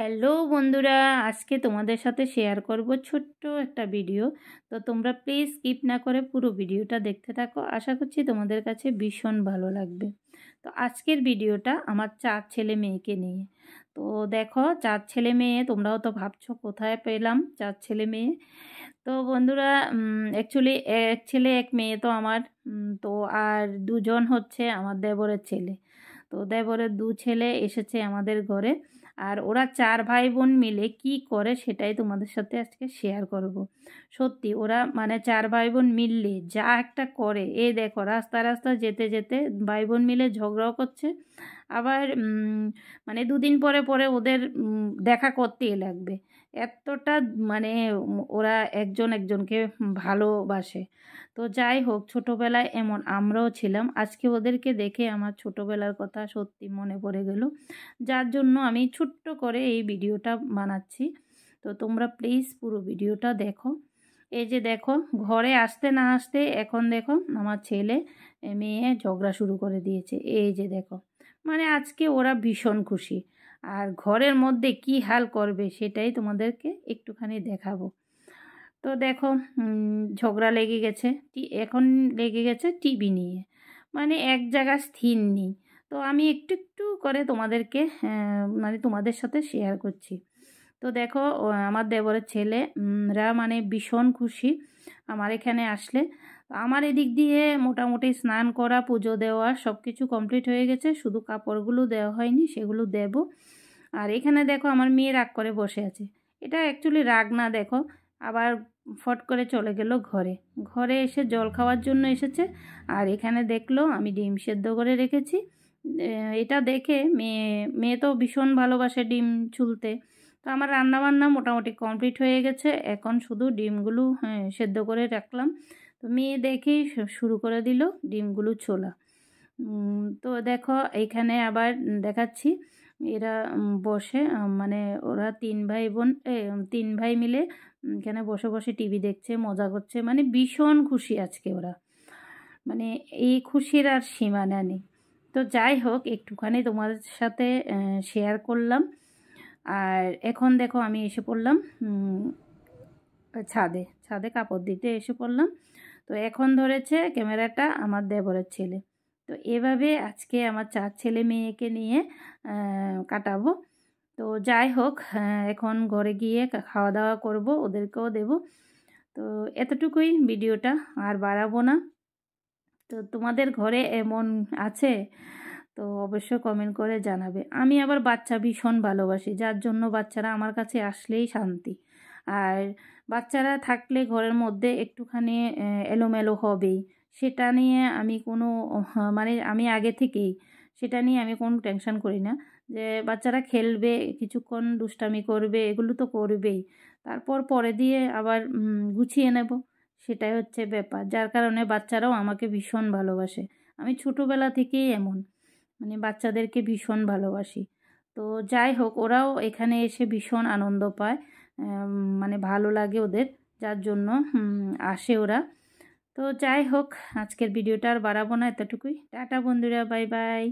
Hello বন্ধুরা, আজকে তোমাদের সাথে শেয়ার করব ছোট্ট একটা ভিডিও। তো তোমরা প্লিজ স্কিপ না করে পুরো ভিডিওটা দেখতে থাকো। আশা করছি তোমাদের কাছে ভীষণ ভালো লাগবে। তো আজকের ভিডিওটা আমার 4 ছেলে মেয়েকে নিয়ে। তো দেখো 4 ছেলে মেয়ে, তোমরাও তো ভাবছো কোথায় পেলাম 4 ছেলে মেয়ে। তো বন্ধুরা অ্যাকচুয়ালি এক ছেলে এক মেয়ে তো আমার। তো আর দুজন হচ্ছে আমার দেবরের ছেলে। তো দেবরের 2 ছেলে এসেছে আমাদের ঘরে। আর ওরা 4 ভাই বোন মিলে কি করে সেটাই তোমাদের সাথে আজকে শেয়ার করব। সত্যি ওরা মানে 4 ভাই বোন মিললে যা একটা করে, এই দেখো রাস্তা রাস্তা যেতে যেতে ভাই বোন মিলে ঝগড়াও করছে। আবার মানে 2 দিন পরে পরে ওদের দেখা করতেই লাগবে। এতটা মানে ওরা একজন একজনকে ভালোবাসে। তো যাই হোক, ছোটোবেলায় এমন আমরাও ছিলাম। আজকে ওদেরকে দেখে আমার ছোটোবেলার কথা সত্যি মনে পড়ে গেল, যার জন্য আমি ছোট্ট করে এই ভিডিওটা বানাচ্ছি। তো তোমরা প্লিজ পুরো ভিডিওটা দেখো। এই যে দেখো, ঘরে আসতে না আসতে এখন দেখো আমার ছেলে মেয়ে ঝগড়া শুরু করে দিয়েছে। এই যে দেখো, মানে আজকে ওরা ভীষণ খুশি। আর ঘরের মধ্যে কি হাল করবে সেটাই তোমাদেরকে একটুখানি দেখাবো। তো দেখো ঝগড়া লেগে গেছে, এখন লেগে গেছে টিভি নিয়ে। মানে এক জায়গায় স্থির নেই। তো আমি একটু একটু করে তোমাদেরকে মানে তোমাদের সাথে শেয়ার করছি। তো দেখো আমার দেবরের ছেলে রা মানে ভীষণ খুশি আমার এখানে আসলে। আমার এদিক দিয়ে মোটামুটি স্নান করা, পুজো দেওয়া সব কিছু কমপ্লিট হয়ে গেছে, শুধু কাপড়গুলো দেওয়া হয়নি, সেগুলো দেব। আর এখানে দেখো আমার মেয়ে রাগ করে বসে আছে। এটা অ্যাকচুয়ালি রাগ না, দেখো আবার ফট করে চলে গেল ঘরে। ঘরে এসে জল খাওয়ার জন্য এসেছে। আর এখানে দেখলো আমি ডিম সেদ্ধ করে রেখেছি। এটা দেখে মেয়ে মেয়ে তো ভীষণ ভালোবাসে ডিম ছুলতে। তো আমার রান্নাবান্না মোটামুটি কমপ্লিট হয়ে গেছে, এখন শুধু ডিমগুলো সেদ্ধ করে রাখলাম। তো মেয়ে দেখেই শুরু করে দিল ডিমগুলো ছোলা। তো দেখো এইখানে আবার দেখাচ্ছি, এরা বসে মানে ওরা 3 ভাই বোন 3 ভাই মিলে এখানে বসে বসে টিভি দেখছে, মজা করছে, মানে ভীষণ খুশি আজকে ওরা। মানে এই খুশির আর সীমানা নেই। তো যাই হোক, একটুখানি তোমার সাথে শেয়ার করলাম। আর এখন দেখো আমি এসে পড়লাম ছাদে ছাদে কাপড় দিতে এসে পড়লাম। তো এখন ধরেছে ক্যামেরাটা আমার দেবরের ছেলে। তো এভাবে আজকে আমার 4 ছেলে মেয়েকে নিয়ে কাটাবো। তো যাই হোক, এখন ঘরে গিয়ে খাওয়া দাওয়া করব, ওদেরকেও দেব। তো এতটুকুই ভিডিওটা, আর বাড়াবো না। তো তোমাদের ঘরে এমন আছে তো অবশ্যই কমেন্ট করে জানাবে। আমি আবার বাচ্চা ভীষণ ভালোবাসি, যার জন্য বাচ্চারা আমার কাছে আসলেই শান্তি। আর বাচ্চারা থাকলে ঘরের মধ্যে একটুখানি এলোমেলো হবেই, সেটা নিয়ে আমি কোনো মানে আমি আগে থেকেই সেটা নিয়ে আমি কোনো টেনশন করি না। যে বাচ্চারা খেলবে, কিছুক্ষণ দুষ্টামি করবে, এগুলো তো করবেই। তারপর পরে দিয়ে আবার গুছিয়ে নেব, সেটাই হচ্ছে ব্যাপার। যার কারণে বাচ্চারাও আমাকে ভীষণ ভালোবাসে। আমি ছোটোবেলা থেকেই এমন, মানে বাচ্চাদেরকে ভীষণ ভালোবাসি। তো যাই হোক, ওরাও এখানে এসে ভীষণ আনন্দ পায়, মানে ভালো লাগে ওদের, যার জন্য আসে ওরা। তো যাই হোক, আজকের ভিডিওটা আর বাড়াবো না, এতটুকুই। টাটা বন্ধুরা, বাই বাই।